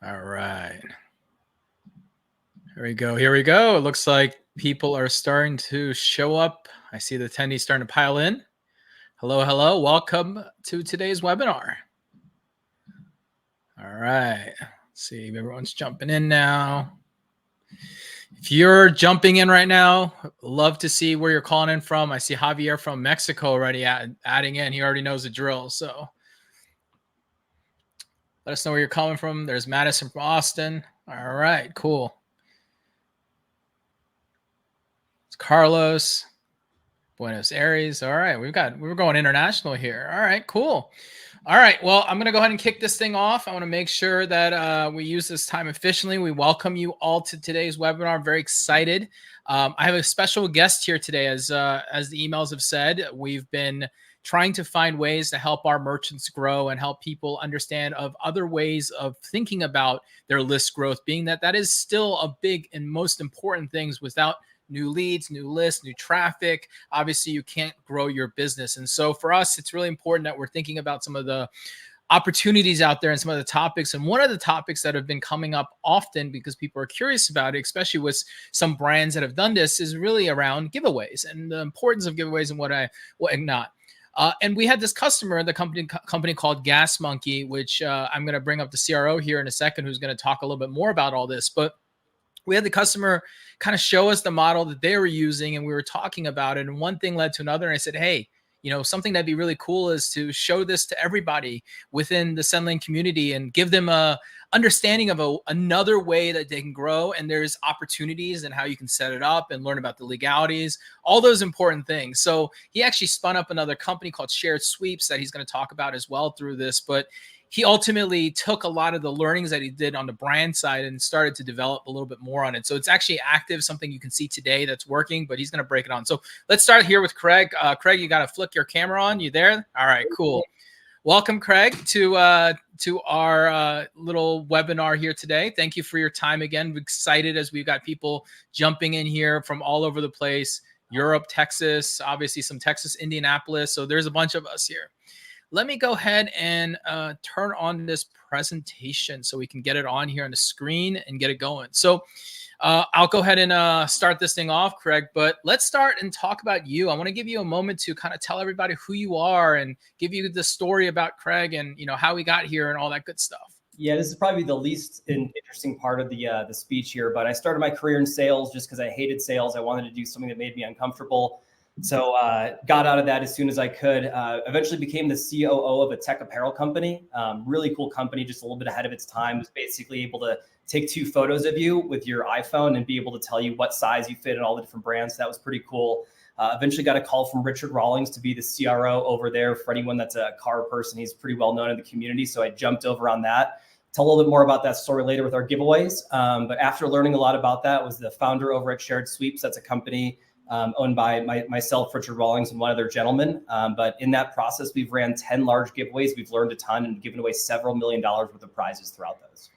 All right. Here we go. Here we go. It looks like people are starting to show up. I see the attendees starting to pile in. Hello, hello. Welcome to today's webinar. All right. Let's see if everyone's jumping in now. If you're jumping in right now, love to see where you're calling in from. I see Javier from Mexico already adding in. He already knows the drill. So let us know where you're coming from. There's Madison from Austin. All right, cool. It's Carlos, Buenos Aires. All right, we're going international here. All right, cool. All right, well, I'm going to go ahead and kick this thing off. I want to make sure that we use this time efficiently. We welcome you all to today's webinar. I'm very excited. I have a special guest here today. As the emails have said, we've been trying to find ways to help our merchants grow and help people understand of other ways of thinking about their list growth, being that is still a big and most important things. Without new leads, new lists, new traffic, obviously you can't grow your business. And so for us, it's really important that we're thinking about some of the opportunities out there and some of the topics. And one of the topics that have been coming up often because people are curious about it, especially with some brands that have done this, is really around giveaways and the importance of giveaways and what not. And we had this customer, the company called Gas Monkey, which I'm going to bring up the CRO here in a second, who's going to talk a little bit more about all this. But we had the customer kind of show us the model that they were using, and we were talking about it. And one thing led to another. And I said, hey, something that'd be really cool is to show this to everybody within the Sendlane community and give them a understanding of another way that they can grow. And there's opportunities and how you can set it up and learn about the legalities, all those important things. So he actually spun up another company called Shared Sweeps that he's going to talk about as well through this. But he ultimately took a lot of the learnings that he did on the brand side and started to develop a little bit more on it. So it's actually active, something you can see today that's working, but he's going to break it on. So let's start here with Craig. Craig, you got to flick your camera on. You there? All right, cool. Welcome, Craig, to our little webinar here today. Thank you for your time again. We're excited as we've got people jumping in here from all over the place, Europe, Texas, obviously some Texas, Indianapolis. So there's a bunch of us here. Let me go ahead and turn on this presentation so we can get it on here on the screen and get it going. So I'll go ahead and start this thing off, Craig, but let's start and talk about you. I want to give you a moment to kind of tell everybody who you are and give you the story about Craig and how we got here and all that good stuff. Yeah, this is probably the least interesting part of the speech here, but I started my career in sales just because I hated sales. I wanted to do something that made me uncomfortable. So got out of that as soon as I could. Eventually became the COO of a tech apparel company. Really cool company, just a little bit ahead of its time. Was basically able to take 2 photos of you with your iPhone and be able to tell you what size you fit in all the different brands. So that was pretty cool. Eventually got a call from Richard Rawlings to be the CRO over there. For anyone that's a car person, he's pretty well known in the community. So I jumped over on that. Tell a little bit more about that story later with our giveaways. But after learning a lot about that, was the founder over at Shared Sweeps. That's a company owned by myself, Richard Rawlings, and one other gentleman. But in that process, we've ran 10 large giveaways. We've learned a ton and given away several $1 million worth of prizes throughout those.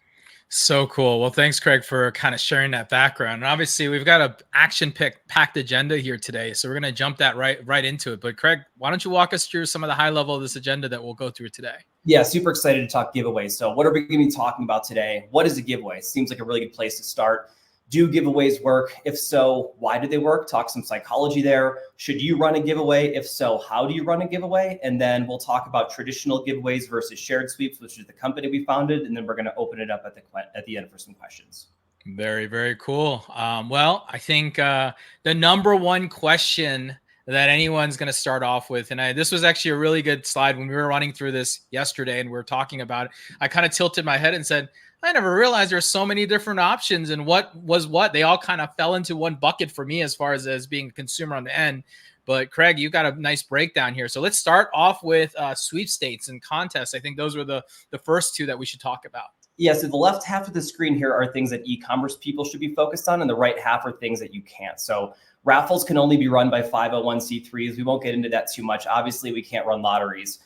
So cool. Well, thanks, Craig, for kind of sharing that background. And obviously, we've got an action-packed agenda here today, so we're going to jump that right into it. But Craig, why don't you walk us through some of the high level of this agenda that we'll go through today? Yeah, super excited to talk giveaways. So what are we going to be talking about today? What is a giveaway? Seems like a really good place to start. Do giveaways work? If so, why do they work? Talk some psychology there. Should you run a giveaway? If so, how do you run a giveaway? And then we'll talk about traditional giveaways versus Shared Sweeps, which is the company we founded. And then we're going to open it up at the end for some questions. Very, very cool. Well, I think the number one question that anyone's going to start off with, and this was actually a really good slide when we were running through this yesterday and we were talking about it. I kind of tilted my head and said, I never realized there's so many different options and what was what. They all kind of fell into one bucket for me as far as being a consumer on the end. But Craig, you got a nice breakdown here. So let's start off with sweepstakes and contests. I think those were the first 2 that we should talk about. Yeah, so the left half of the screen here are things that e-commerce people should be focused on, and the right half are things that you can't. So raffles can only be run by 501c3s. We won't get into that too much. Obviously, we can't run lotteries.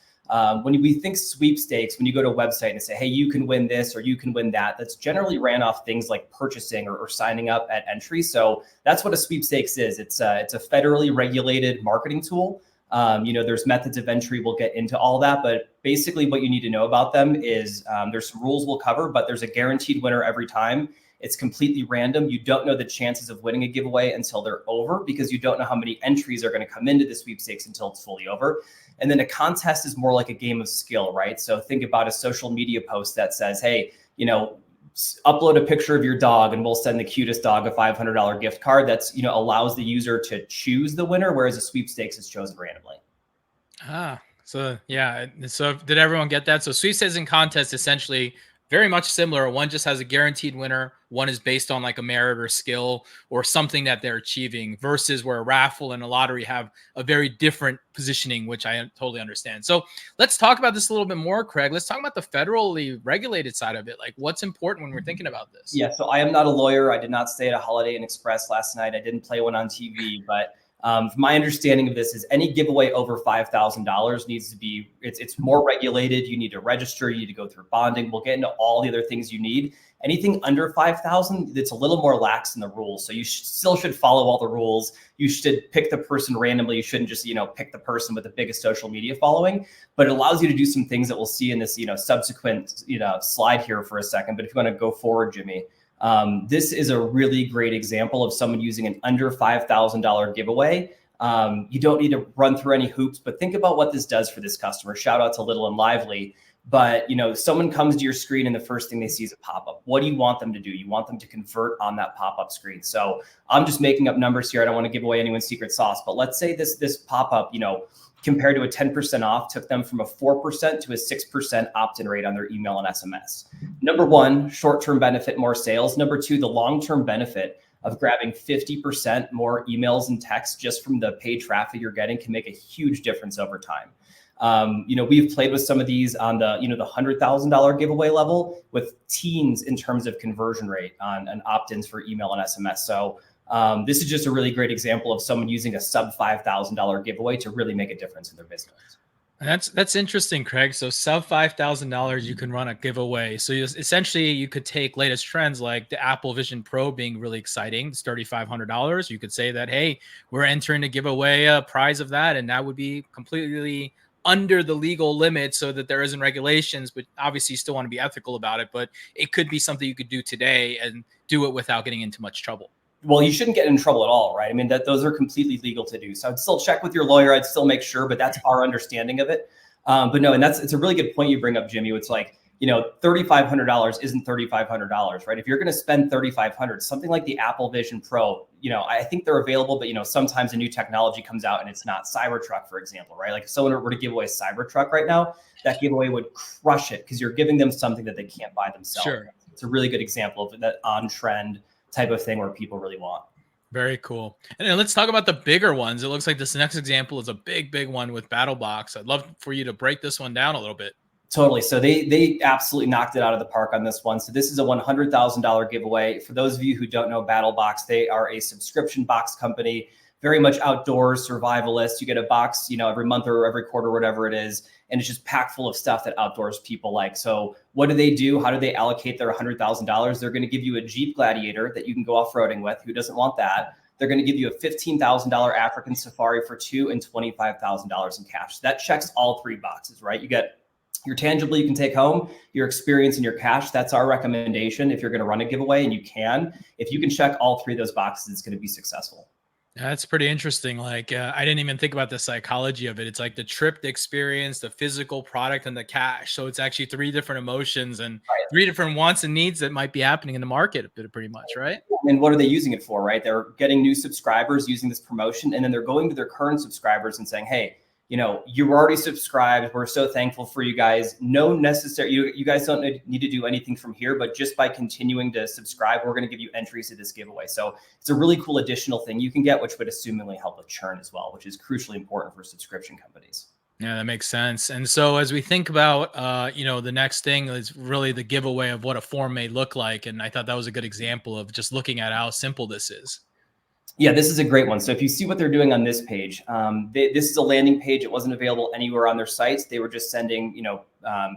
When we think sweepstakes, when you go to a website and say, hey, you can win this or you can win that, that's generally ran off things like purchasing or signing up at entry. So that's what a sweepstakes is. It's a federally regulated marketing tool. There's methods of entry. We'll get into all that, but basically what you need to know about them is there's some rules we'll cover, but there's a guaranteed winner every time. It's completely random. You don't know the chances of winning a giveaway until they're over, because you don't know how many entries are going to come into the sweepstakes until it's fully over. And then a contest is more like a game of skill, right? So think about a social media post that says, hey, upload a picture of your dog and we'll send the cutest dog a $500 gift card. That's, allows the user to choose the winner, whereas a sweepstakes is chosen randomly. So yeah. So did everyone get that? So sweepstakes and contests essentially very much similar. One just has a guaranteed winner. One is based on like a merit or skill or something that they're achieving, versus where a raffle and a lottery have a very different positioning, which I totally understand. So let's talk about this a little bit more, Craig. Let's talk about the federally regulated side of it. Like, what's important when we're thinking about this? Yeah. So I am not a lawyer. I did not stay at a Holiday Inn Express last night. I didn't play one on TV, but my understanding of this is any giveaway over $5,000 needs to be, it's more regulated. You need to register, you need to go through bonding. We'll get into all the other things you need. Anything under 5,000, it's a little more lax in the rules. So you still should follow all the rules. You should pick the person randomly. You shouldn't just, pick the person with the biggest social media following, but it allows you to do some things that we'll see in this, subsequent, slide here for a second. But if you want to go forward, Jimmy, this is a really great example of someone using an under $5,000 giveaway. You don't need to run through any hoops, but think about what this does for this customer. Shout out to Little and Lively. But, someone comes to your screen and the first thing they see is a pop-up. What do you want them to do? You want them to convert on that pop-up screen. So I'm just making up numbers here. I don't want to give away anyone's secret sauce, but let's say this pop-up, compared to a 10% off, took them from a 4% to a 6% opt-in rate on their email and SMS. Number one, short-term benefit, more sales. Number two, the long-term benefit of grabbing 50% more emails and texts just from the paid traffic you're getting can make a huge difference over time. We've played with some of these on the, the $100,000 giveaway level with teens in terms of conversion rate on opt-ins for email and SMS. So this is just a really great example of someone using a sub $5,000 giveaway to really make a difference in their business. That's interesting, Craig. So sub $5,000, you can run a giveaway. So essentially you could take latest trends like the Apple Vision Pro being really exciting. It's $3,500. You could say that, hey, we're entering to give away a prize of that. And that would be completely under the legal limit so that there isn't regulations, but obviously you still want to be ethical about it. But it could be something you could do today and do it without getting into much trouble. Well, you shouldn't get in trouble at all, right? I mean, those are completely legal to do. So I'd still check with your lawyer. I'd still make sure, but that's our understanding of it. But no, and it's a really good point you bring up, Jimmy. It's like, $3,500 isn't $3,500, right? If you're going to spend $3,500, something like the Apple Vision Pro, I think they're available, but sometimes a new technology comes out and it's not. Cybertruck, for example, right? Like if someone were to give away a Cybertruck right now, that giveaway would crush it because you're giving them something that they can't buy themselves. Sure. It's a really good example of that on trend type of thing where people really want. Very cool. And then let's talk about the bigger ones. It looks like this next example is a big one with BattleBox. I'd love for you to break this one down a little bit. Totally. So they absolutely knocked it out of the park on this one. So this is a $100,000 giveaway. For those of you who don't know BattleBox, they are a subscription box company, very much outdoors, survivalist. You get a box, every month or every quarter, whatever it is. And it's just packed full of stuff that outdoors people like. So what do? How do they allocate their $100,000? They're going to give you a Jeep Gladiator that you can go off-roading with. Who doesn't want that? They're going to give you a $15,000 African Safari for two and $25,000 in cash. So that checks all three boxes, right? You get your tangible you can take home, your experience, and your cash. That's our recommendation if you're going to run a giveaway, and you can. If you can check all three of those boxes, it's going to be successful. That's pretty interesting. Like, I didn't even think about the psychology of it. It's like the trip, the experience, the physical product, and the cash. So it's actually three different emotions and three different wants and needs that might be happening in the market pretty much, right? And what are they using it for, right? They're getting new subscribers using this promotion, and then they're going to their current subscribers and saying, hey, you're already subscribed. We're so thankful for you guys. No necessary, you guys don't need to do anything from here, but just by continuing to subscribe, we're going to give you entries to this giveaway. So it's a really cool additional thing you can get, which would assumingly help with churn as well, which is crucially important for subscription companies. Yeah, that makes sense. And so as we think about, the next thing is really the giveaway of what a form may look like. And I thought that was a good example of just looking at how simple this is. Yeah, this is a great one. So if you see what they're doing on this page, this is a landing page. It wasn't available anywhere on their sites. They were just sending,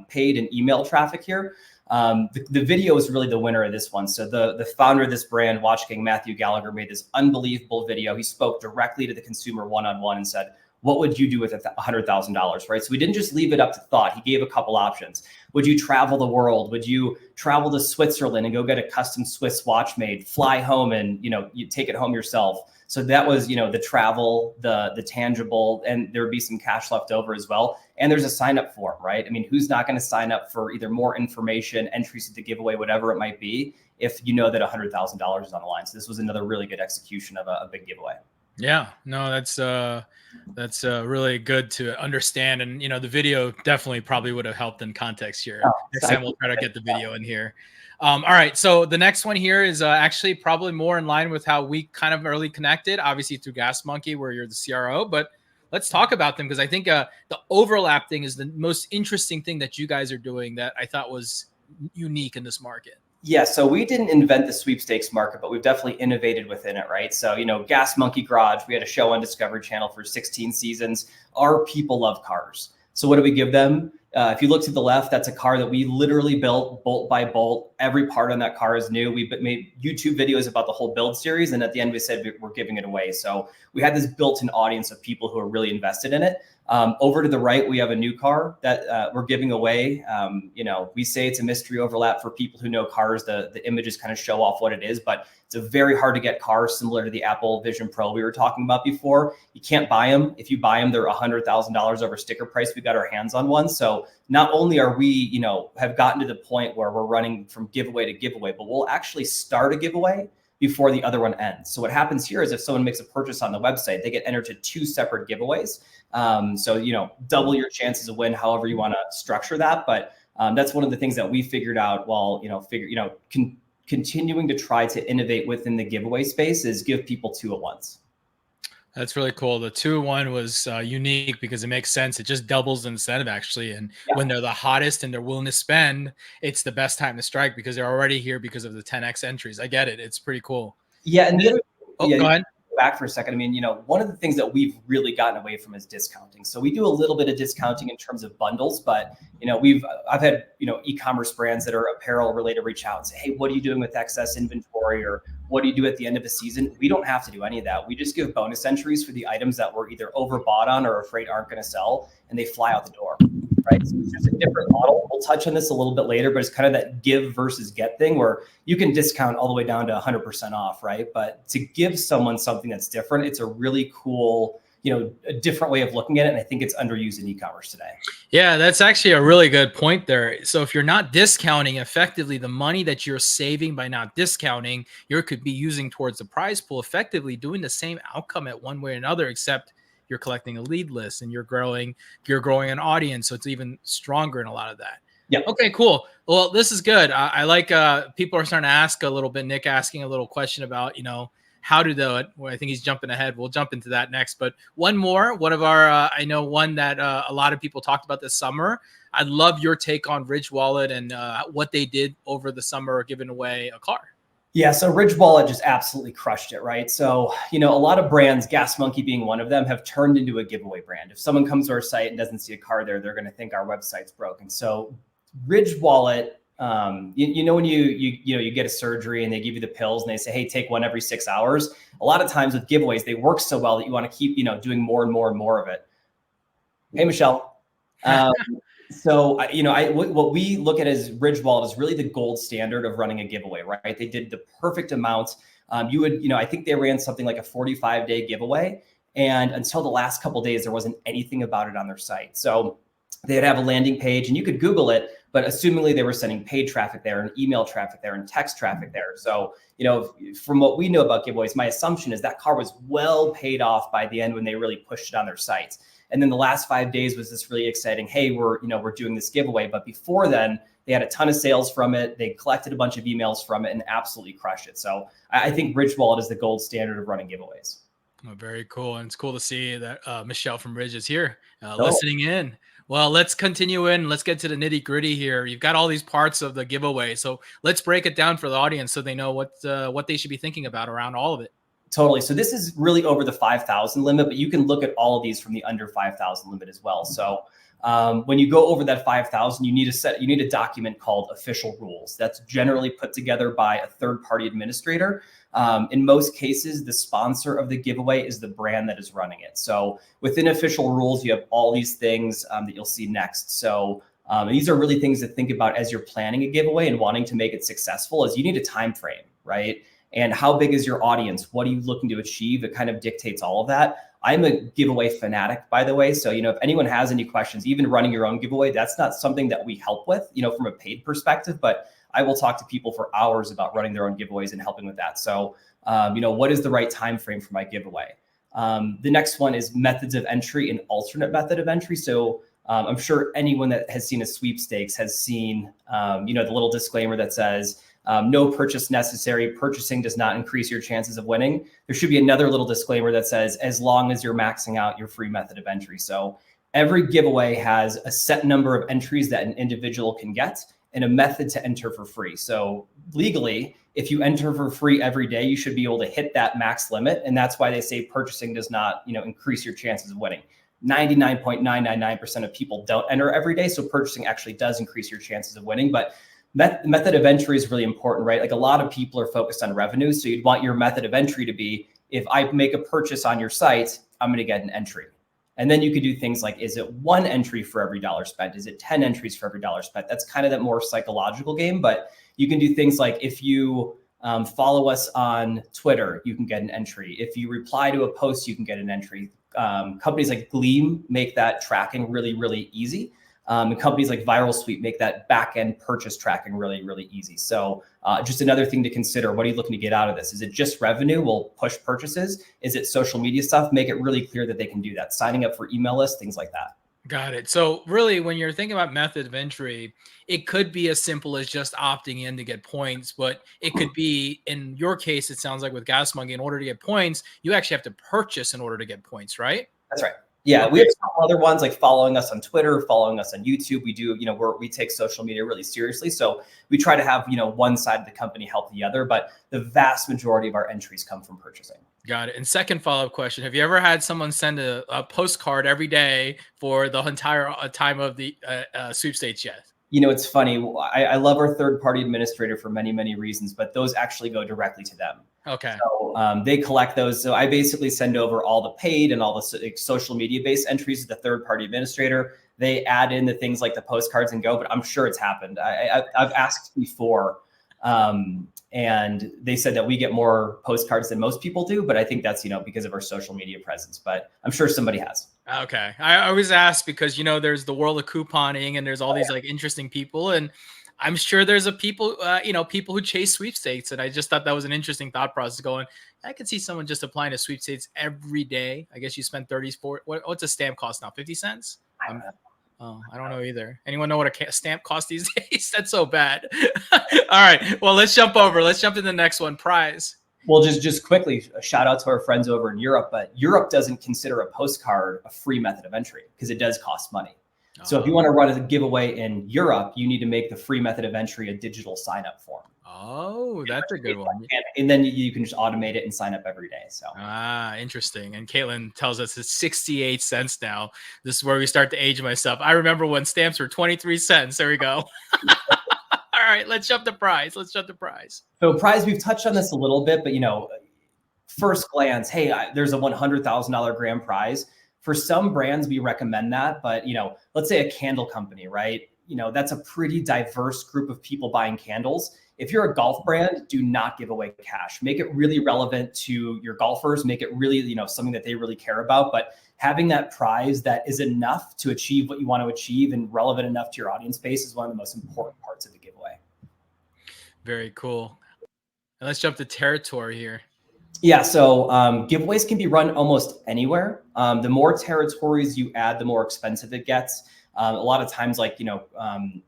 paid and email traffic here. The video is really the winner of this one. So the founder of this brand, Watch King Matthew Gallagher, made this unbelievable video. He spoke directly to the consumer one-on-one and said, what would you do with $100,000, right? So we didn't just leave it up to thought. He gave a couple options. Would you travel the world? Would you travel to Switzerland and go get a custom Swiss watch made, fly home and, you take it home yourself? So that was, the travel, the tangible, and there would be some cash left over as well. And there's a sign up form, right? I mean, who's not going to sign up for either more information, entries to the giveaway, whatever it might be, if you know that $100,000 is on the line. So this was another really good execution of a big giveaway. Yeah, no, that's really good to understand. And, the video definitely probably would have helped in context here. Next time we'll try to get the video in here. All right. So the next one here is actually probably more in line with how we kind of early connected, obviously through Gas Monkey, where you're the CRO, but let's talk about them because I think the overlap thing is the most interesting thing that you guys are doing that I thought was unique in this market. Yeah, so we didn't invent the sweepstakes market, but we've definitely innovated within it, right? So, Gas Monkey Garage, we had a show on Discovery Channel for 16 seasons. Our people love cars. So what do we give them? If you look to the left, that's a car that we literally built bolt by bolt. Every part on that car is new. We made YouTube videos about the whole build series. And at the end, we said we're giving it away. So we had this built-in audience of people who are really invested in it. Over to the right, we have a new car that we're giving away. We say it's a mystery overlap for people who know cars. The images kind of show off what it is, but it's a very hard to get car similar to the Apple Vision Pro we were talking about before. You can't buy them. If you buy them, they're $100,000 over sticker price. We got our hands on one. So not only are we, have gotten to the point where we're running from giveaway to giveaway, but we'll actually start a giveaway before the other one ends. So what happens here is if someone makes a purchase on the website, they get entered to 2 separate giveaways. So, double your chances of win, however you want to structure that. But that's one of the things that we figured out while, continuing to try to innovate within the giveaway space is give people 2 at once. That's really cool. The 2-1 was unique because it makes sense. It just doubles the incentive actually. And when they're the hottest and they're willing to spend, it's the best time to strike because they're already here because of the 10X entries. I get it. It's pretty cool. Yeah. And go ahead. Back for a second. I mean, one of the things that we've really gotten away from is discounting. So we do a little bit of discounting in terms of bundles, but I've had e-commerce brands that are apparel related reach out and say, hey, what are you doing with excess inventory, or what do you do at the end of the season? We don't have to do any of that. We just give bonus entries for the items that we're either overbought on or afraid aren't going to sell, and they fly out the door. Right. So it's just a different model. We'll touch on this a little bit later, but it's kind of that give versus get thing where you can discount all the way down to 100% off. Right. But to give someone something that's different, it's a really cool, a different way of looking at it. And I think it's underused in e-commerce today. Yeah, that's actually a really good point there. So if you're not discounting effectively, the money that you're saving by not discounting, you could be using towards the prize pool, effectively doing the same outcome at one way or another, except you're collecting a lead list and you're growing an audience. So it's even stronger in a lot of that. Yeah. Okay, cool. Well, this is good. I like people are starting to ask a little bit, Nick asking a little question about, how to do it. Well, I think he's jumping ahead. We'll jump into that next. But one of our, I know one that a lot of people talked about this summer. I'd love your take on Ridge Wallet and what they did over the summer, giving away a car. Yeah, so Ridge Wallet just absolutely crushed it, right? So, a lot of brands, Gas Monkey being one of them, have turned into a giveaway brand. If someone comes to our site and doesn't see a car there, they're going to think our website's broken. So Ridge Wallet, when you get a surgery and they give you the pills and they say, hey, take one every 6 hours. A lot of times with giveaways, they work so well that you want to keep, doing more and more and more of it. Hey, Michelle. So, what we look at as Ridge Wallet is really the gold standard of running a giveaway, right? They did the perfect amount. I think they ran something like a 45-day giveaway. And until the last couple of days, there wasn't anything about it on their site. So they'd have a landing page and you could Google it, but assumingly they were sending paid traffic there and email traffic there and text traffic there. So, from what we know about giveaways, my assumption is that car was well paid off by the end when they really pushed it on their sites. And then the last 5 days was this really exciting, hey, we're doing this giveaway. But before then, they had a ton of sales from it. They collected a bunch of emails from it and absolutely crushed it. So I think Ridge Wallet is the gold standard of running giveaways. Oh, very cool. And it's cool to see that Michelle from Ridge is here listening in. Well, let's continue in. Let's get to the nitty gritty here. You've got all these parts of the giveaway. So let's break it down for the audience so they know what they should be thinking about around all of it. Totally. So this is really over the 5,000 limit, but you can look at all of these from the under 5,000 limit as well. So When you go over that 5,000, you need a document called official rules. That's generally put together by a third-party administrator. In most cases, the sponsor of the giveaway is the brand that is running it. So within official rules, you have all these things that you'll see next. So these are really things to think about as you're planning a giveaway and wanting to make it successful. Is you need a time frame, right? And how big is your audience? What are you looking to achieve? It kind of dictates all of that. I'm a giveaway fanatic, by the way. So, if anyone has any questions, even running your own giveaway, that's not something that we help with, from a paid perspective, but I will talk to people for hours about running their own giveaways and helping with that. So, what is the right time frame for my giveaway? The next one is methods of entry and alternate method of entry. So I'm sure anyone that has seen a sweepstakes has seen, the little disclaimer that says, no purchase necessary. Purchasing does not increase your chances of winning. There should be another little disclaimer that says, as long as you're maxing out your free method of entry. So every giveaway has a set number of entries that an individual can get and a method to enter for free. So legally, if you enter for free every day, you should be able to hit that max limit. And that's why they say purchasing does not, increase your chances of winning. 99.999% of people don't enter every day. So purchasing actually does increase your chances of winning. But method of entry is really important, right? Like a lot of people are focused on revenue. So you'd want your method of entry to be, if I make a purchase on your site, I'm going to get an entry. And then you could do things like, is it one entry for every dollar spent? Is it 10 entries for every dollar spent? That's kind of that more psychological game, but you can do things like if you follow us on Twitter, you can get an entry. If you reply to a post, you can get an entry. Companies like Gleam make that tracking really, really easy. And companies like Viral Sweep make that back-end purchase tracking really, really easy. So just another thing to consider, what are you looking to get out of this? Is it just revenue? We'll push purchases. Is it social media stuff? Make it really clear that they can do that. Signing up for email lists, things like that. Got it. So really, when you're thinking about method of entry, it could be as simple as just opting in to get points, but it could be, in your case, it sounds like with Gas Monkey, in order to get points, you actually have to purchase in order to get points, right? That's right. Yeah, we have some other ones like following us on Twitter, following us on YouTube. We do, we take social media really seriously. So we try to have, one side of the company help the other, but the vast majority of our entries come from purchasing. Got it. And second follow-up question, have you ever had someone send a postcard every day for the entire time of the sweepstakes yet? It's funny. I love our third-party administrator for many, many reasons, but those actually go directly to them. Okay. So they collect those. So I basically send over all the paid and all the social media-based entries to the third-party administrator. They add in the things like the postcards and go, but I'm sure it's happened. I've asked before, and they said that we get more postcards than most people do, but I think that's, because of our social media presence, but I'm sure somebody has. Okay. I always ask because, there's the world of couponing and there's all these like interesting people, and I'm sure there's people who chase sweepstakes. And I just thought that was an interesting thought process going, I could see someone just applying to sweepstakes every day. I guess you spend 34. What's a stamp cost now? 50 cents? Oh, I don't know either. Anyone know what a stamp costs these days? That's so bad. All right. Well, let's jump to the next one. Prize. Well, just quickly, a shout out to our friends over in Europe, but Europe doesn't consider a postcard a free method of entry because it does cost money. So if you want to run a giveaway in Europe, you need to make the free method of entry a digital sign-up form. Oh, that's a good one. And then you can just automate it and sign up every day. So interesting. And Caitlin tells us it's 68 cents now. This is where we start to age myself. I remember when stamps were 23 cents. There we go. All right, let's jump to prize. So prize, we've touched on this a little bit, but first glance, hey, there's a $100,000 grand prize. For some brands, we recommend that, but let's say a candle company, right? That's a pretty diverse group of people buying candles. If you're a golf brand, do not give away cash. Make it really relevant to your golfers. Make it really, something that they really care about. But having that prize that is enough to achieve what you want to achieve and relevant enough to your audience base is one of the most important parts of the giveaway. Very cool. And let's jump to territory here. Yeah, so giveaways can be run almost anywhere. The more territories you add, the more expensive it gets. A lot of times,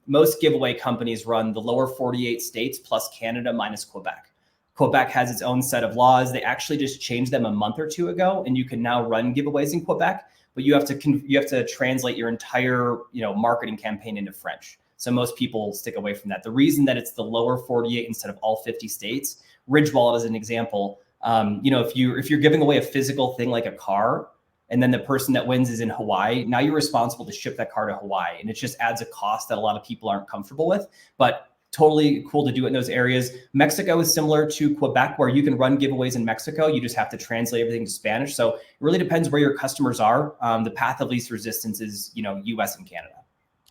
most giveaway companies run the lower 48 states plus Canada minus Quebec. Quebec has its own set of laws. They actually just changed them a month or two ago, and you can now run giveaways in Quebec, but you have to translate your entire marketing campaign into French. So most people stick away from that. The reason that it's the lower 48 instead of all 50 states, Ridge Wallet as an example. If you're giving away a physical thing like a car, and then the person that wins is in Hawaii, now you're responsible to ship that car to Hawaii. And it just adds a cost that a lot of people aren't comfortable with, but totally cool to do it in those areas. Mexico is similar to Quebec, where you can run giveaways in Mexico. You just have to translate everything to Spanish. So it really depends where your customers are. The path of least resistance is, US and Canada.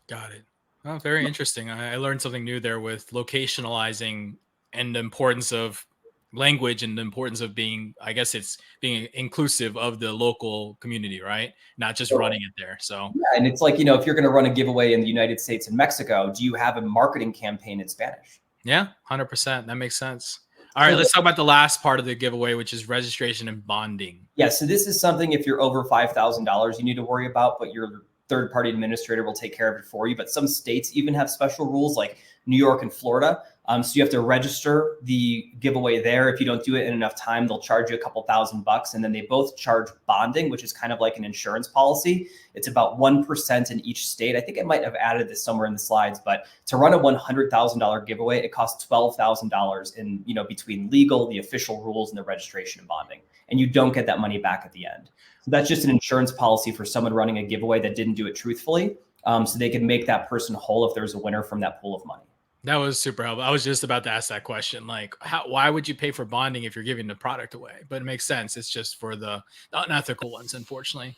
Got it. Oh, very interesting. I learned something new there with locationalizing and the importance of language and the importance of being, I guess it's being inclusive of the local community, right? Not just running it there. So yeah, and it's like, if you're going to run a giveaway in the United States and Mexico, do you have a marketing campaign in Spanish? Yeah, 100%. That makes sense. All right, let's talk about the last part of the giveaway, which is registration and bonding. Yeah, so this is something if you're over $5,000 you need to worry about, but your third-party administrator will take care of it for you. But some states even have special rules, like New York and Florida. So you have to register the giveaway there. If you don't do it in enough time, they'll charge you a couple $1,000. And then they both charge bonding, which is kind of like an insurance policy. It's about 1% in each state. I think I might have added this somewhere in the slides, but to run a $100,000 giveaway, it costs $12,000 in, between legal, the official rules, and the registration and bonding. And you don't get that money back at the end. So that's just an insurance policy for someone running a giveaway that didn't do it truthfully. So they can make that person whole if there's a winner from that pool of money. That was super helpful. I was just about to ask that question. Like, why would you pay for bonding if you're giving the product away? But it makes sense. It's just for the unethical ones, unfortunately.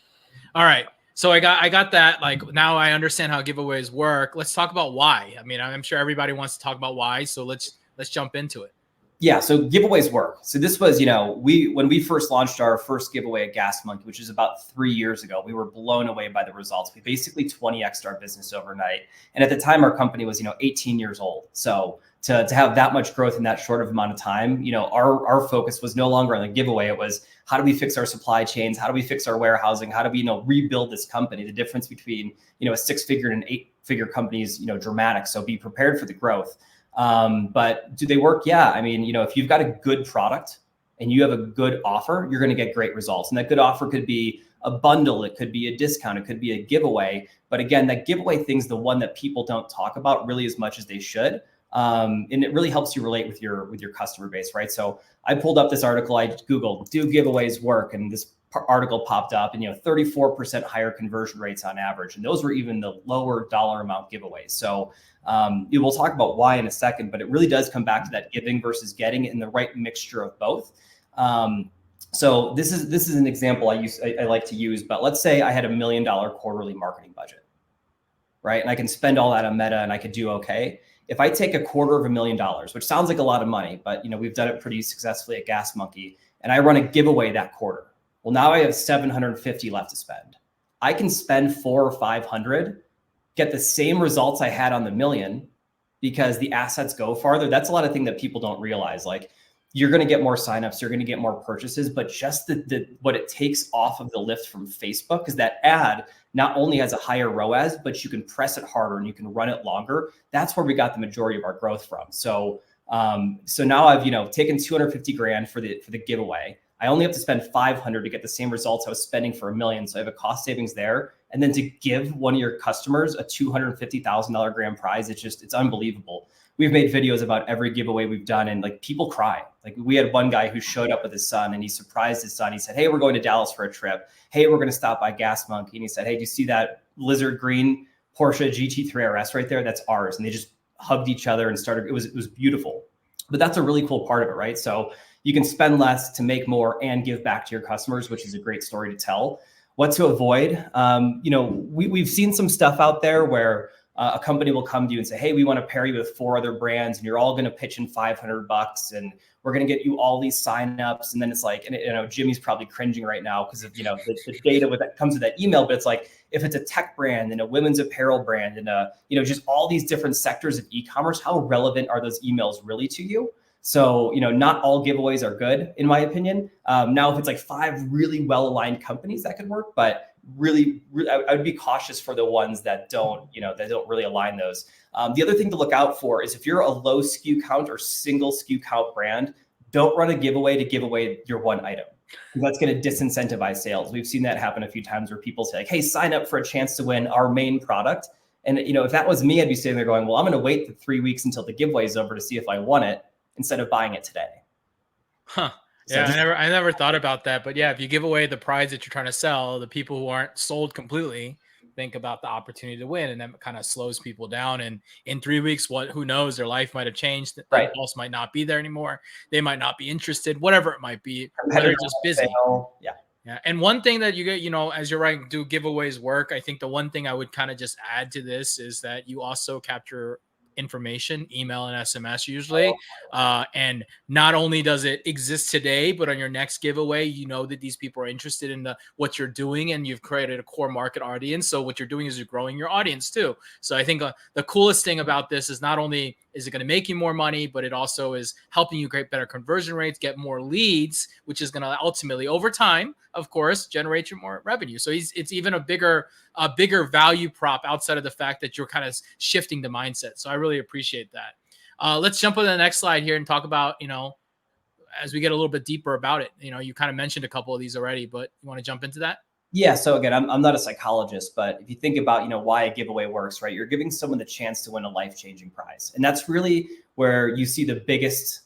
All right. So I got that. Like, now I understand how giveaways work. Let's talk about why. I mean, I'm sure everybody wants to talk about why. So let's jump into it. Yeah, so giveaways work. So this was, when we first launched our first giveaway at Gas Monkey, which is about 3 years ago, we were blown away by the results. We basically 20x'd our business overnight. And at the time, our company was, 18 years old. So to have that much growth in that short of amount of time, our focus was no longer on the giveaway. It was, how do we fix our supply chains? How do we fix our warehousing? How do we, rebuild this company? The difference between, a 6-figure and an 8-figure company is, dramatic. So be prepared for the growth. But do they work? Yeah. I mean, if you've got a good product and you have a good offer, you're going to get great results. And that good offer could be a bundle. It could be a discount. It could be a giveaway. But again, that giveaway thing's the one that people don't talk about really as much as they should. And it really helps you relate with your customer base, right? So I pulled up this article. I Googled, do giveaways work? And this article popped up, and 34% higher conversion rates on average. And those were even the lower dollar amount giveaways. So we'll talk about why in a second, but it really does come back to that giving versus getting in the right mixture of both. So this is an example I like to use, but let's say I had $1 million quarterly marketing budget, right? And I can spend all that on Meta and I could do okay. If I take $250,000, which sounds like a lot of money, but we've done it pretty successfully at Gas Monkey, and I run a giveaway that quarter. Well, now I have 750 left to spend. I can spend 400 or 500, get the same results I had on the million because the assets go farther. That's a lot of things that people don't realize. Like, you're going to get more signups, you're going to get more purchases, but just the what it takes off of the lift from Facebook is that ad not only has a higher ROAS, but you can press it harder and you can run it longer. That's where we got the majority of our growth from. So now I've taken 250 grand for the giveaway. I only have to spend 500 to get the same results I was spending for $1 million. So I have a cost savings there. And then to give one of your customers a $250,000 grand prize, it's unbelievable. We've made videos about every giveaway we've done, and like, people cry. Like, we had one guy who showed up with his son and he surprised his son. He said, "Hey, we're going to Dallas for a trip. Hey, we're going to stop by Gas Monkey." And he said, "Hey, do you see that lizard green Porsche GT3 RS right there? That's ours." And they just hugged each other and started. It was beautiful. But that's a really cool part of it, right? So you can spend less to make more and give back to your customers, which is a great story to tell. What to avoid? We've seen some stuff out there where a company will come to you and say, "Hey, we want to pair you with 4 other brands, and you're all going to pitch in $500, and we're going to get you all these signups." And then it's like, and Jimmy's probably cringing right now because of the data that comes with that email. But it's like, if it's a tech brand and a women's apparel brand and just all these different sectors of e-commerce, how relevant are those emails really to you? So, not all giveaways are good, in my opinion. Now, if it's like 5 really well-aligned companies, that could work, but really, I would be cautious for the ones that don't really align those. The other thing to look out for is if you're a low SKU count or single SKU count brand, don't run a giveaway to give away your one item. That's going to disincentivize sales. We've seen that happen a few times where people say, like, "Hey, sign up for a chance to win our main product." And, if that was me, I'd be sitting there going, "Well, I'm going to wait the 3 weeks until the giveaway is over to see if I won it, instead of buying it today." Huh. So Yeah, just I never thought about that. But yeah, if you give away the prize that you're trying to sell, the people who aren't sold completely think about the opportunity to win, and that kind of slows people down. And in 3 weeks, who knows? Their life might have changed. The right. impulse might not be there anymore. They might not be interested, whatever it might be, or they're Competitor just will busy. fail. Yeah. Yeah. And one thing that you get, as you're right, do giveaways work. I think the one thing I would kind of just add to this is that you also capture information, email and SMS usually. And not only does it exist today, but on your next giveaway, you know that these people are interested in what you're doing, and you've created a core market audience. So what you're doing is you're growing your audience too. So I think the coolest thing about this is not only is it going to make you more money, but it also is helping you create better conversion rates, get more leads, which is going to ultimately, over time, of course, generate you more revenue. So it's even a bigger value prop outside of the fact that you're kind of shifting the mindset. So I really appreciate that. Let's jump on the next slide here and talk about, as we get a little bit deeper about it. You kind of mentioned a couple of these already, but you want to jump into that? Yeah. So again, I'm not a psychologist, but if you think about, why a giveaway works, right? You're giving someone the chance to win a life-changing prize. And that's really where you see the biggest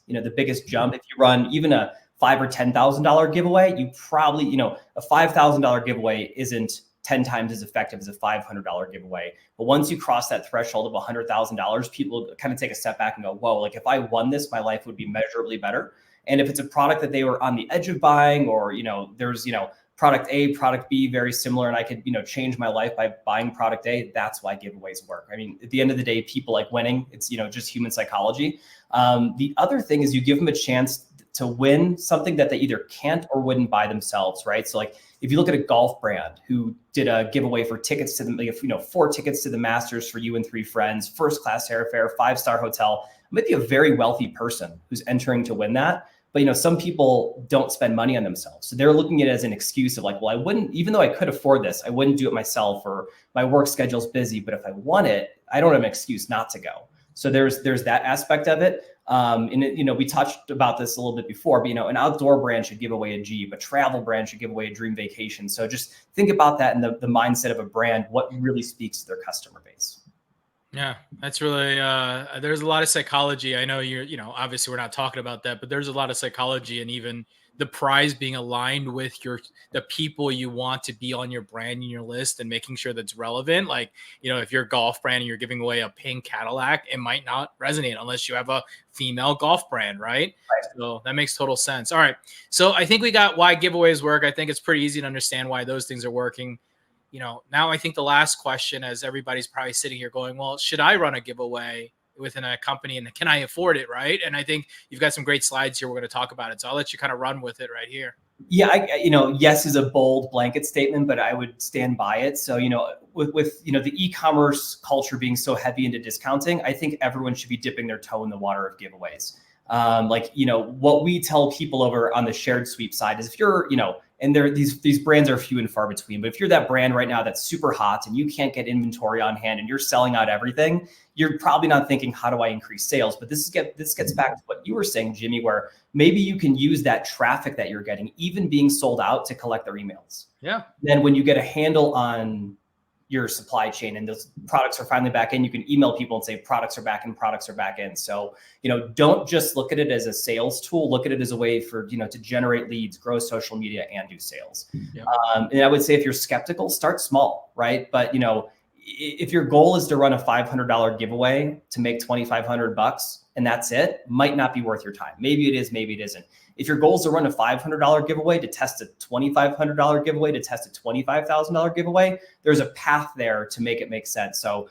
jump. If you run even a $5,000 or $10,000 giveaway, you probably, a $5,000 giveaway isn't 10 times as effective as a $500 giveaway. But once you cross that threshold of $100,000, people kind of take a step back and go, whoa, like if I won this, my life would be measurably better. And if it's a product that they were on the edge of buying, or, there's, product A, product B, very similar, and I could, change my life by buying product A, that's why giveaways work. I mean, at the end of the day, people like winning. It's, just human psychology. The other thing is you give them a chance to win something that they either can't or wouldn't buy themselves, right? So like if you look at a golf brand who did a giveaway for tickets to the, 4 tickets to the Masters for you and 3 friends, first class airfare, 5-star hotel, it might be a very wealthy person who's entering to win that. But, some people don't spend money on themselves. So they're looking at it as an excuse of like, well, I wouldn't, even though I could afford this, I wouldn't do it myself, or my work schedule's busy. But if I want it, I don't have an excuse not to go. So there's that aspect of it. And we touched about this a little bit before, but, an outdoor brand should give away a Jeep, a travel brand should give away a dream vacation. So just think about that in the mindset of a brand, what really speaks to their customer base. Yeah, that's really, there's a lot of psychology. I know obviously we're not talking about that, but there's a lot of psychology, and even the prize being aligned with the people you want to be on your brand and your list, and making sure that's relevant. Like, if you're a golf brand and you're giving away a pink Cadillac, it might not resonate unless you have a female golf brand, right? So that makes total sense. All right. So I think we got why giveaways work. I think it's pretty easy to understand why those things are working. Now I think the last question, as everybody's probably sitting here going, well, should I run a giveaway within a company, and can I afford it? Right. And I think you've got some great slides here. We're going to talk about it. So I'll let you kind of run with it right here. Yeah, yes is a bold blanket statement, but I would stand by it. So, with the e-commerce culture being so heavy into discounting, I think everyone should be dipping their toe in the water of giveaways. What we tell people over on the shared sweep side is if you're, and these brands are few and far between, but if you're that brand right now that's super hot and you can't get inventory on hand and you're selling out everything, you're probably not thinking, how do I increase sales? But this gets back to what you were saying, Jimmy, where maybe you can use that traffic that you're getting, even being sold out, to collect their emails. Yeah. Then when you get a handle on your supply chain and those products are finally back in, you can email people and say products are back in. So, don't just look at it as a sales tool, look at it as a way for, to generate leads, grow social media, and do sales. Yep. And I would say if you're skeptical, start small, right? But, if your goal is to run a $500 giveaway to make $2,500 and that's it, might not be worth your time. Maybe it is, maybe it isn't. If your goal is to run a $500 giveaway to test a $2,500 giveaway to test a $25,000 giveaway, there's a path there to make it make sense. So,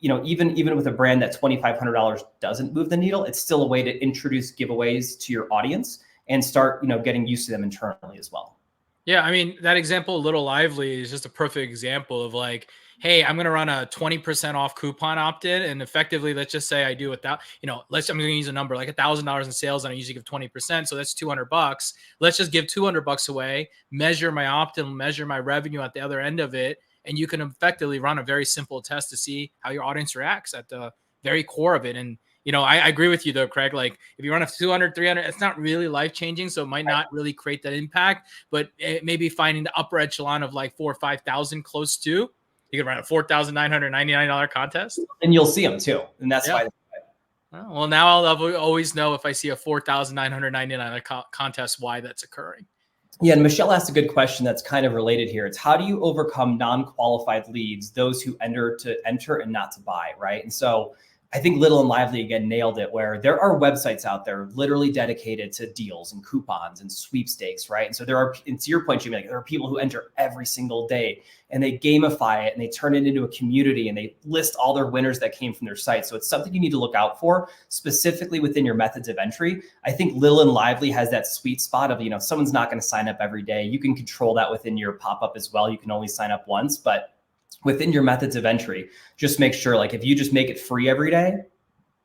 even with a brand that $2,500 doesn't move the needle, it's still a way to introduce giveaways to your audience and start, getting used to them internally as well. Yeah, I mean, that example, Little Lively, is just a perfect example of like, hey, I'm going to run a 20% off coupon opt-in. And effectively, let's just say I do without, I'm going to use a number like $1,000 in sales, and I usually give 20%. So that's $200. Let's just give $200 away, measure my opt-in, measure my revenue at the other end of it. And you can effectively run a very simple test to see how your audience reacts at the very core of it. And, I agree with you though, Craig. Like if you run a 200, 300, it's not really life-changing. So it might not really create that impact, but it maybe finding the upper echelon of like 4,000 or 5,000 close to. You can run a $4,999 contest, and you'll see them too, and that's why. Well, now I'll always know if I see a 4,999 contest why that's occurring. Yeah, and Michelle asked a good question that's kind of related here. It's how do you overcome non-qualified leads, those who enter and not to buy, right? And so I think Little and Lively again nailed it, where there are websites out there literally dedicated to deals and coupons and sweepstakes, right? And so there are, and to your point, Jimmy, like there are people who enter every single day and they gamify it and they turn it into a community and they list all their winners that came from their site. So it's something you need to look out for specifically within your methods of entry. I think Little and Lively has that sweet spot of, someone's not going to sign up every day. You can control that within your pop-up as well. You can only sign up once, but within your methods of entry, just make sure, like if you just make it free every day,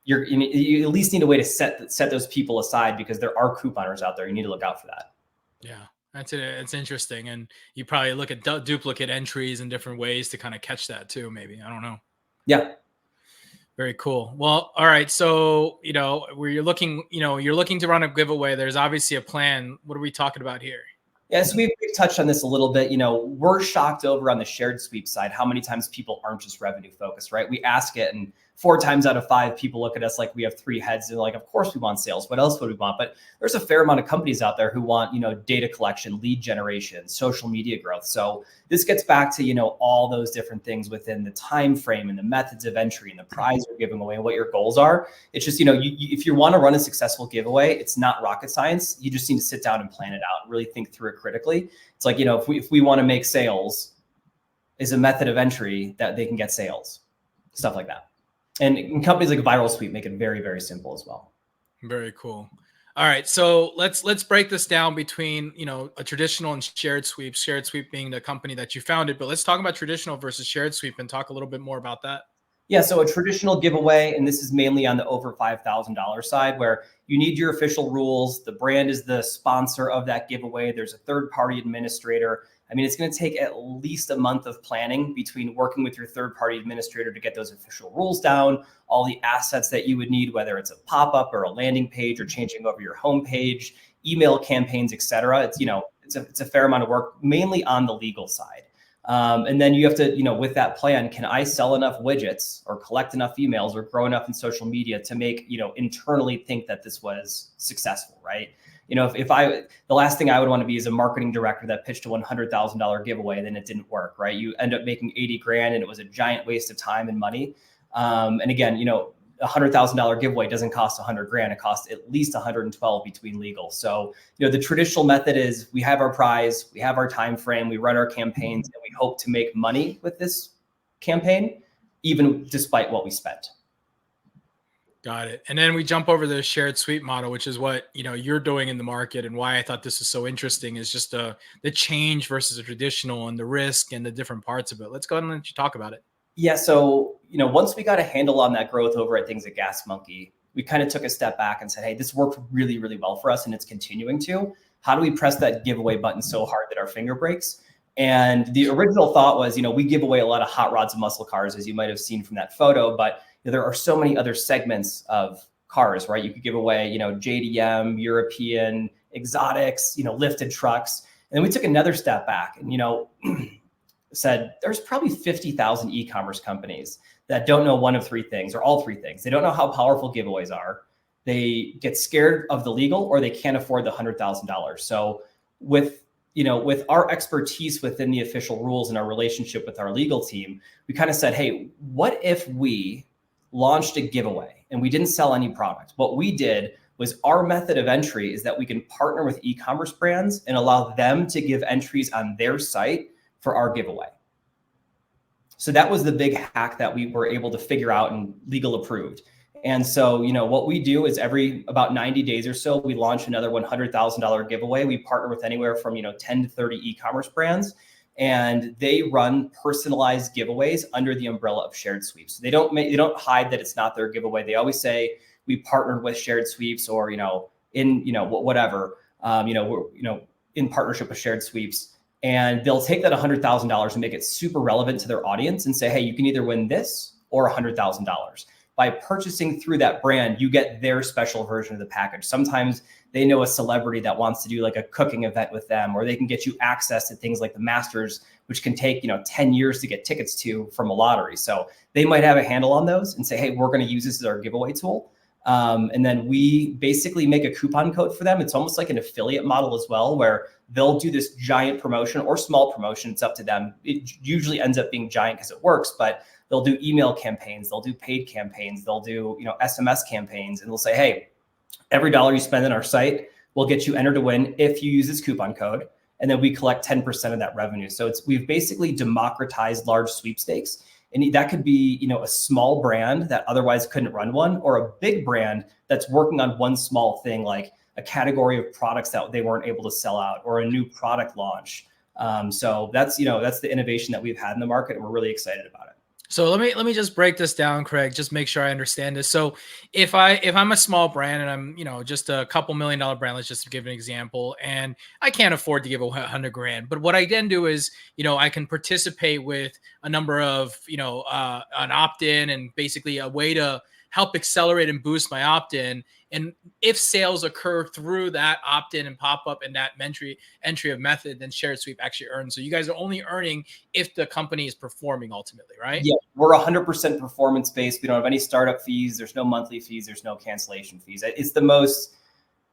you at least need a way to set those people aside, because there are couponers out there. You need to look out for that. Yeah, it's interesting. And you probably look at duplicate entries in different ways to kind of catch that too, maybe. I don't know. Yeah. Very cool. Well, all right. So, where you're looking to run a giveaway, there's obviously a plan. What are we talking about here? Yeah, so we've touched on this a little bit. We're shocked over on the shared sweep side how many times people aren't just revenue focused, right? We ask it, and 4 times out of 5 people look at us like we have 3 heads. They're like, of course we want sales. What else would we want? But there's a fair amount of companies out there who want, data collection, lead generation, social media growth. So this gets back to, all those different things within the time frame and the methods of entry and the prize you're giving away and what your goals are. It's just, if you want to run a successful giveaway, it's not rocket science. You just need to sit down and plan it out, really think through it critically. It's like, if we want to make sales, is a method of entry that they can get sales, stuff like that. And companies like Viral Sweep make it very, very simple as well. Very cool. All right, so let's break this down between a traditional and shared sweep. Shared sweep being the company that you founded, but let's talk about traditional versus shared sweep and talk a little bit more about that. Yeah, so a traditional giveaway, and this is mainly on the over $5,000 side, where you need your official rules. The brand is the sponsor of that giveaway. There's a third-party administrator. I mean, it's going to take at least a month of planning between working with your third-party administrator to get those official rules down, all the assets that you would need, whether it's a pop-up or a landing page or changing over your homepage, email campaigns, et cetera. It's a fair amount of work, mainly on the legal side. And then you have to, with that plan, can I sell enough widgets or collect enough emails or grow enough in social media to make, internally think that this was successful, right? The last thing I would want to be is a marketing director that pitched a $100,000 giveaway and then it didn't work, right? You end up making 80 grand and it was a giant waste of time and money. And again, $100,000 giveaway doesn't cost 100 grand. It costs at least 112 between legal. So, the traditional method is we have our prize, we have our time frame, we run our campaigns, and we hope to make money with this campaign, even despite what we spent. Got it. And then we jump over the shared sweep model, which is what you're doing in the market, and why I thought this is so interesting is just the change versus the traditional and the risk and the different parts of it. Let's go ahead and let you talk about it. Yeah. So, once we got a handle on that growth over at things at Gas Monkey, we kind of took a step back and said, hey, this worked really, really well for us and it's continuing to. How do we press that giveaway button so hard that our finger breaks? And the original thought was, we give away a lot of hot rods and muscle cars, as you might have seen from that photo, but there are so many other segments of cars, right? You could give away, JDM, European, exotics, lifted trucks. And then we took another step back and, said there's probably 50,000 e-commerce companies that don't know one of 3 things or all 3 things. They don't know how powerful giveaways are. They get scared of the legal, or they can't afford the $100,000. So with our expertise within the official rules and our relationship with our legal team, we kind of said, hey, what if we launched a giveaway and we didn't sell any product? What we did was, our method of entry is that we can partner with e-commerce brands and allow them to give entries on their site for our giveaway. So that was the big hack that we were able to figure out and legal approved. And so, what we do is every about 90 days or so, we launch another $100,000 giveaway. We partner with anywhere from, 10 to 30 e-commerce brands, and they run personalized giveaways under the umbrella of shared sweeps. So they don't hide that it's not their giveaway. They always say we partnered with shared sweeps, or, whatever, in partnership with shared sweeps. And they'll take that $100,000 and make it super relevant to their audience and say, hey, you can either win this or $100,000. By purchasing through that brand, you get their special version of the package. Sometimes they know a celebrity that wants to do like a cooking event with them, or they can get you access to things like the Masters, which can take 10 years to get tickets to from a lottery. So they might have a handle on those and say, hey, we're going to use this as our giveaway tool. And then we basically make a coupon code for them. It's almost like an affiliate model as well, where they'll do this giant promotion or small promotion. It's up to them. It usually ends up being giant because it works, but they'll do email campaigns, they'll do paid campaigns, they'll do, SMS campaigns, and they'll say, hey, every dollar you spend on our site will get you entered to win if you use this coupon code. And then we collect 10% of that revenue. So we've basically democratized large sweepstakes. And that could be, a small brand that otherwise couldn't run one, or a big brand that's working on one small thing, like a category of products that they weren't able to sell out, or a new product launch. So that's the innovation that we've had in the market, and we're really excited about it. So let me just break this down, Craig, just make sure I understand this. So if I'm a small brand and I'm, just a couple $1 million brand, let's just give an example, and I can't afford to give away $100,000, but what I then do is, I can participate with a number of, an opt-in, and basically a way to help accelerate and boost my opt-in. And if sales occur through that opt-in and pop-up and that entry of method, then shared sweep actually earns. So you guys are only earning if the company is performing ultimately, right? Yeah, we're 100% performance-based. We don't have any startup fees. There's no monthly fees. There's no cancellation fees. It's the most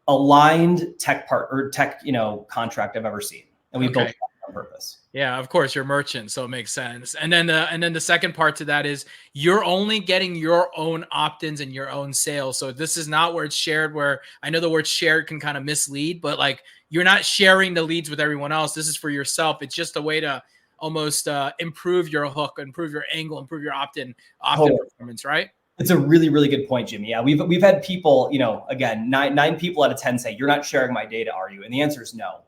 aligned tech contract I've ever seen. And we built it on purpose. Yeah, of course, you're a merchant, so it makes sense. And then the second part to that is you're only getting your own opt-ins and your own sales. So this is not where it's shared, where I know the word shared can kind of mislead, but like you're not sharing the leads with everyone else. This is for yourself. It's just a way to almost improve your hook, improve your angle, improve your opt-in performance, right? It's a really, really good point, Jimmy. Yeah, we've had people, again, nine people out of 10 say, "You're not sharing my data, are you?" And the answer is no.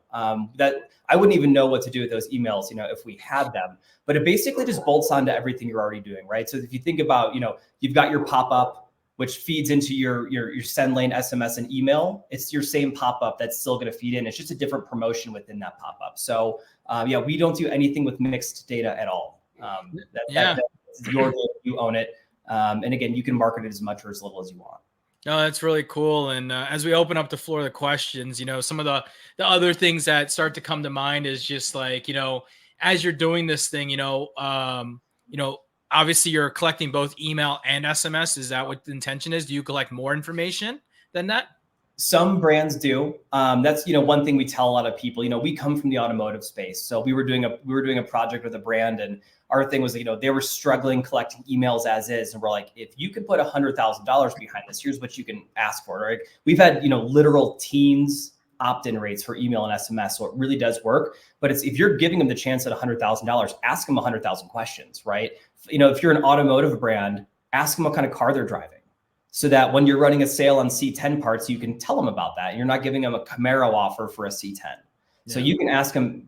That I wouldn't even know what to do with those emails, if we had them. But it basically just bolts onto everything you're already doing, right? So if you think about, you've got your pop-up, which feeds into your Sendlane SMS and email. It's your same pop-up that's still going to feed in. It's just a different promotion within that pop-up. So we don't do anything with mixed data at all. That's your data, you own it. And again, you can market it as much or as little as you want. No, that's really cool. And as we open up the floor of the questions, some of the other things that start to come to mind is just like, as you're doing this thing, obviously you're collecting both email and SMS. Is that what the intention is? Do you collect more information than that? Some brands do. That's one thing we tell a lot of people. We come from the automotive space, so we were doing a project with a brand, and our thing was they were struggling collecting emails as is, and we're like, if you could put $100,000 behind this, here's what you can ask for. Right? We've had literal teens opt-in rates for email and SMS, so it really does work. But if you're giving them the chance at $100,000, ask them 100,000 questions, right? If you're an automotive brand, ask them what kind of car they're driving, so that when you're running a sale on C10 parts, you can tell them about that. You're not giving them a Camaro offer for a C10. Yeah. So you can ask them,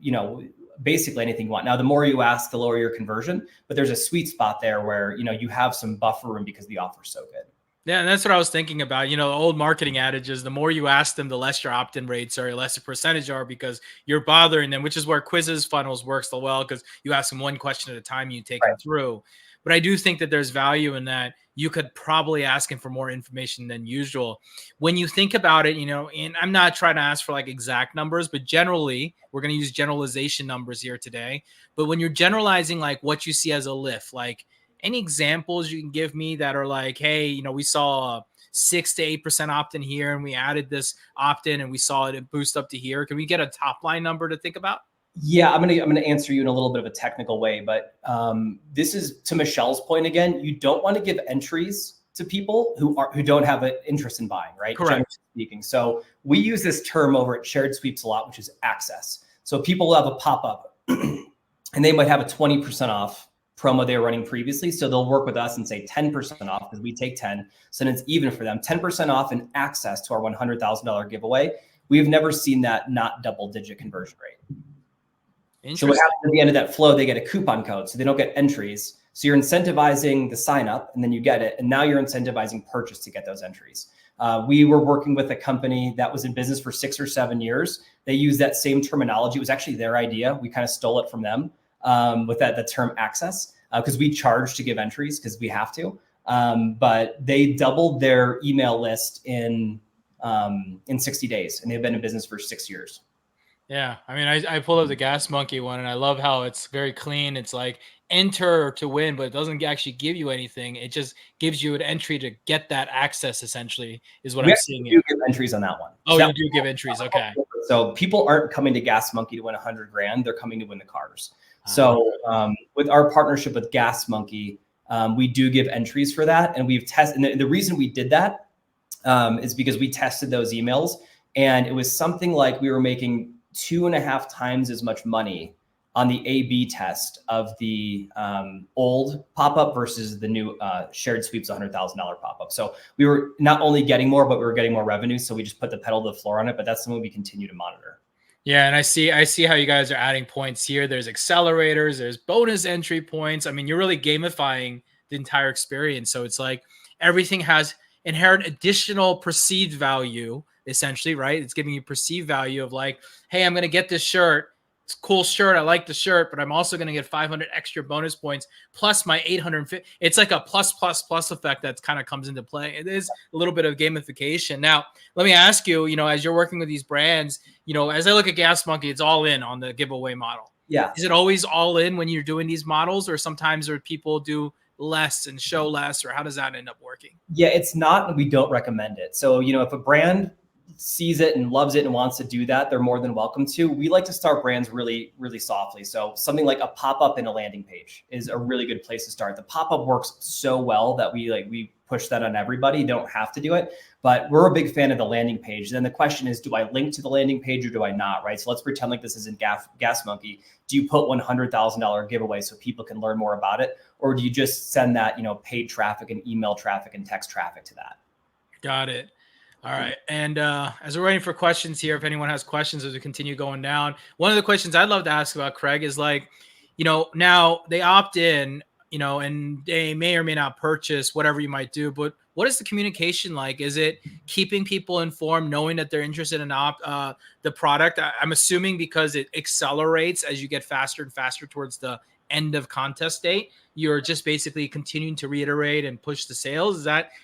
basically anything you want. Now, the more you ask, the lower your conversion, but there's a sweet spot there where, you have some buffer room because the offer's so good. Yeah, and that's what I was thinking about. The old marketing adage is the more you ask them, the less your opt-in rates are, less the percentage are, because you're bothering them, which is where quizzes funnels works so well, because you ask them one question at a time, you take them through. But I do think that there's value in that. You could probably ask him for more information than usual. When you think about it, and I'm not trying to ask for like exact numbers, but generally, we're going to use generalization numbers here today. But when you're generalizing like what you see as a lift, like any examples you can give me that are like, hey, we saw a 6 to 8% opt-in here, and we added this opt-in and we saw it boost up to here. Can we get a top line number to think about? Yeah, I'm gonna answer you in a little bit of a technical way, but this is to Michelle's point again. You don't want to give entries to people who don't have an interest in buying, right? Correct. Generally speaking. So we use this term over at Shared Sweeps a lot, which is access. So people will have a pop-up and they might have a 20% off promo they were running previously. So they'll work with us and say 10% off because we take 10. So then it's even for them. 10% off and access to our $100,000 giveaway. We've never seen that not double-digit conversion rate. So what happens at the end of that flow, they get a coupon code, so they don't get entries. So you're incentivizing the sign up, and then you get it. And now you're incentivizing purchase to get those entries. We were working with a company that was in business for 6 or 7 years. They used that same terminology. It was actually their idea. We kind of stole it from them with the term access, because we charge to give entries because we have to. But they doubled their email list in 60 days, and they've been in business for 6 years. Yeah, I mean, I pulled up the Gas Monkey one, and I love how it's very clean. It's like enter to win, but it doesn't actually give you anything. It just gives you an entry to get that access. Essentially, is what We I'm actually seeing do here. give entries on that one. Oh, you do give entries. Okay. So people aren't coming to Gas Monkey to win 100 grand. They're coming to win the cars. Ah, So with our partnership with Gas Monkey, we do give entries for that. And we've tested, and the reason we did that is because we tested those emails, and it was something like we were making 2.5 times as much money on the A/B test of the old pop-up versus the new shared sweeps $100,000 pop-up. So we were not only getting more, but we were getting more revenue. So we just put the pedal to the floor on it. But that's something we continue to monitor. yeah, and I see how you guys are adding points here. There's accelerators, there's bonus entry points. I mean, you're really gamifying the entire experience. So it's like everything has inherent additional perceived value, essentially, right? It's giving you perceived value of like, hey, I'm gonna get this shirt. It's a cool shirt. I like the shirt, but I'm also going to get 500 extra bonus points plus my 850. It's like a plus, plus, plus effect that kind of comes into play. It is a little bit of gamification. Now, let me ask you, as you're working with these brands, as I look at Gas Monkey, it's all in on the giveaway model. Yeah. Is it always all in when you're doing these models, or sometimes are people do less and show less, or how does that end up working? Yeah, it's not, we don't recommend it. So, if a brand sees it and loves it and wants to do that, they're more than welcome to. We like to start brands really, really softly. So something like a pop-up in a landing page is a really good place to start. The pop-up works so well that we push that on everybody. You don't have to do it, but we're a big fan of the landing page. Then the question is, do I link to the landing page or do I not, right? So let's pretend like this isn't Gas Monkey. Do you put $100,000 giveaway so people can learn more about it? Or do you just send that, paid traffic and email traffic and text traffic to that? Got it. All right. And as we're waiting for questions here, if anyone has questions as we continue going down, one of the questions I'd love to ask about, Craig, is like, now they opt in, and they may or may not purchase whatever you might do, but what is the communication like? Is it keeping people informed, knowing that they're interested in the product? I'm assuming because it accelerates as you get faster and faster towards the end of contest date, you're just basically continuing to reiterate and push the sales.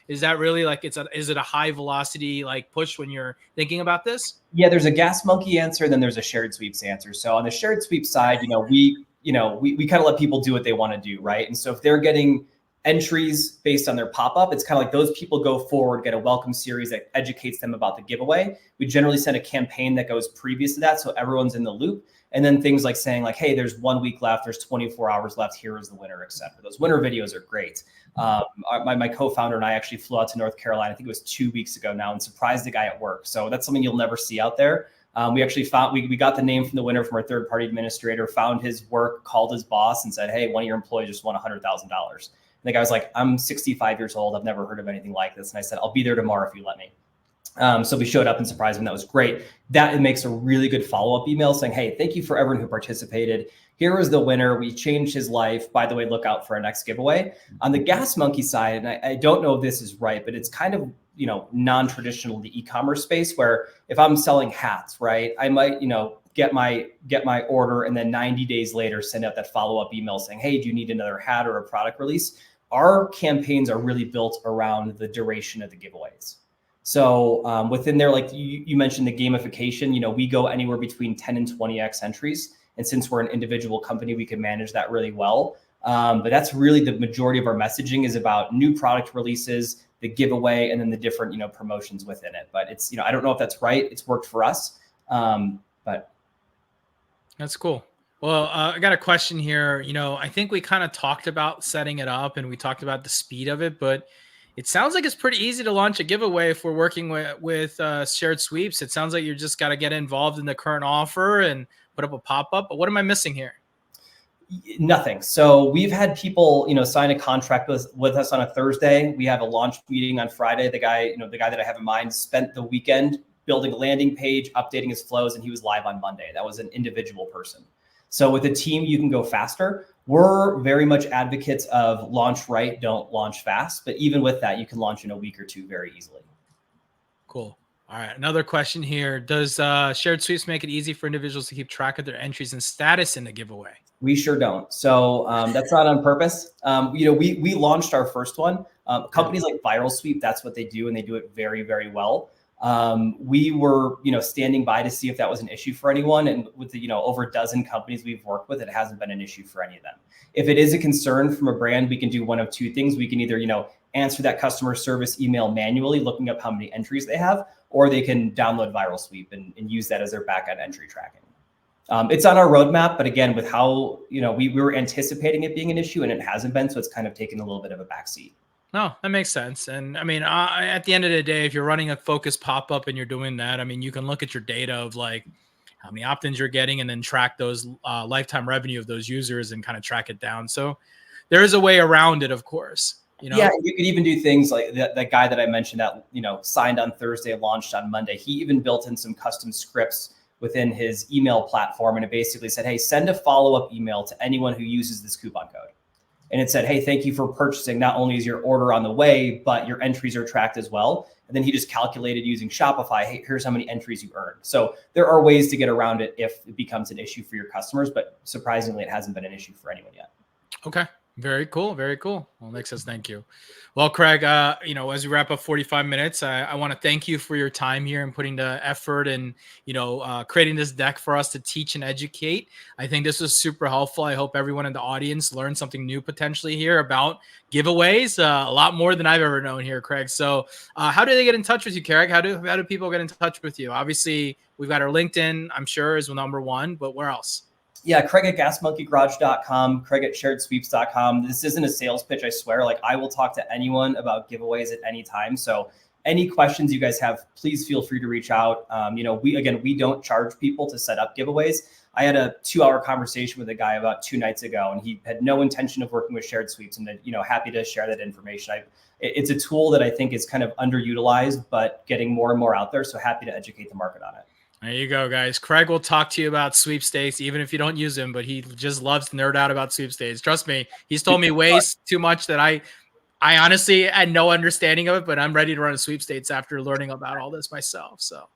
Is that really like is it a high velocity like push when you're thinking about this? Yeah, there's a Gas Monkey answer, then there's a shared sweeps answer. So on the shared sweep side, we kind of let people do what they want to do, right? And so if they're getting entries based on their pop-up, it's kind of like those people go forward, get a welcome series that educates them about the giveaway. We generally send a campaign that goes previous to that, so everyone's in the loop. And then things like saying like, hey, there's 1 week left, there's 24 hours left, here is the winner, etc. Those winner videos are great. My co-founder and I actually flew out to North Carolina, I think it was 2 weeks ago now, and surprised a guy at work. So that's something you'll never see out there. We actually found, we got the name from the winner from our third-party administrator, found his work, called his boss and said, hey, one of your employees just won $100,000. And the guy was like, I'm 65 years old, I've never heard of anything like this. And I said, I'll be there tomorrow if you let me. So we showed up and surprised him. That was great. That it makes a really good follow-up email saying, hey, thank you for everyone who participated. Here is the winner. We changed his life. By the way, look out for our next giveaway. On the Gas Monkey side, and I don't know if this is right, but it's kind of, non-traditional in the e-commerce space where if I'm selling hats, right, I might, get my order and then 90 days later send out that follow-up email saying, hey, do you need another hat or a product release? Our campaigns are really built around the duration of the giveaways. So within there, like you mentioned the gamification, we go anywhere between 10 and 20x entries. And since we're an individual company, we can manage that really well. But that's really the majority of our messaging is about new product releases, the giveaway, and then the different, promotions within it. But it's, I don't know if that's right. It's worked for us. But That's cool. Well, I got a question here. I think we kind of talked about setting it up and we talked about the speed of it, but it sounds like it's pretty easy to launch a giveaway if we're working with shared sweeps. It sounds like you just got to get involved in the current offer and put up a pop-up. But what am I missing here? Nothing. So we've had people, sign a contract with us on a Thursday. We have a launch meeting on Friday. The guy that I have in mind spent the weekend building a landing page, updating his flows, and he was live on Monday. That was an individual person. So with a team, you can go faster. We're very much advocates of launch right, don't launch fast. But even with that, you can launch in a week or two very easily. Cool. All right. Another question here. Does shared sweeps make it easy for individuals to keep track of their entries and status in the giveaway? We sure don't. So that's not on purpose. We launched our first one. Companies like Viral Sweep, that's what they do, and they do it very, very well. We were, standing by to see if that was an issue for anyone. And with the, over a dozen companies we've worked with, it hasn't been an issue for any of them. If it is a concern from a brand, we can do one of two things. We can either, answer that customer service email manually, looking up how many entries they have, or they can download Viral Sweep and use that as their backend entry tracking. It's on our roadmap, but again, with how, we were anticipating it being an issue and it hasn't been, so it's kind of taken a little bit of a backseat. No, that makes sense. And I mean, at the end of the day, if you're running a focused pop-up and you're doing that, I mean, you can look at your data of like how many opt-ins you're getting and then track those lifetime revenue of those users and kind of track it down. So there is a way around it, of course. Yeah, you could even do things like that guy that I mentioned that, signed on Thursday, launched on Monday. He even built in some custom scripts within his email platform. And it basically said, hey, send a follow-up email to anyone who uses this coupon code. And it said, hey, thank you for purchasing. Not only is your order on the way, but your entries are tracked as well. And then he just calculated using Shopify, hey, here's how many entries you earned. So there are ways to get around it if it becomes an issue for your customers, but surprisingly, it hasn't been an issue for anyone yet. Okay. Very cool. Very cool. Well, makes sense. Thank you. Well, Craig, as we wrap up 45 minutes, I want to thank you for your time here and putting the effort and, creating this deck for us to teach and educate. I think this was super helpful. I hope everyone in the audience learned something new potentially here about giveaways, a lot more than I've ever known here, Craig. So how do they get in touch with you, Craig? How do people get in touch with you? Obviously, we've got our LinkedIn, I'm sure, is number one, but where else? Yeah, Craig at gasmonkeygarage.com, Craig at sharedsweeps.com. This isn't a sales pitch, I swear. Like, I will talk to anyone about giveaways at any time. So any questions you guys have, please feel free to reach out. We don't charge people to set up giveaways. I had a 2-hour conversation with a guy about 2 nights ago, and he had no intention of working with Shared Sweeps, and happy to share that information. It's a tool that I think is kind of underutilized, but getting more and more out there. So happy to educate the market on it. There you go, guys. Craig will talk to you about sweepstakes, even if you don't use him, but he just loves to nerd out about sweepstakes. Trust me, he's told me way too much that I honestly had no understanding of it, but I'm ready to run a sweepstakes after learning about all this myself. So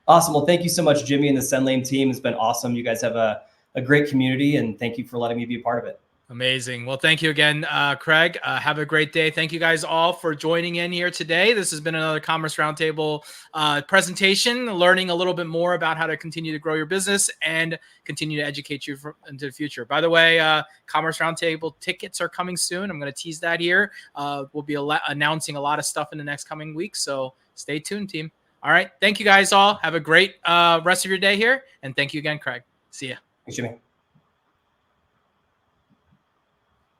awesome. Well, thank you so much, Jimmy, and the Sendlane team. It's been awesome. You guys have a great community, and thank you for letting me be a part of it. Amazing. Well, thank you again, Craig. Have a great day. Thank you guys all for joining in here today. This has been another Commerce Roundtable presentation, learning a little bit more about how to continue to grow your business and continue to educate you into the future. By the way, Commerce Roundtable tickets are coming soon. I'm going to tease that here. We'll be announcing a lot of stuff in the next coming weeks, so stay tuned, team. All right. Thank you guys all. Have a great rest of your day here. And thank you again, Craig. See ya. Thanks, Jimmy.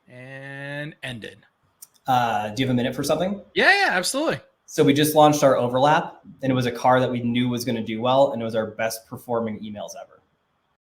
And ended. Do you have a minute for something? Yeah, absolutely. So we just launched our overlap, and it was a car that we knew was going to do well, and it was our best performing emails ever.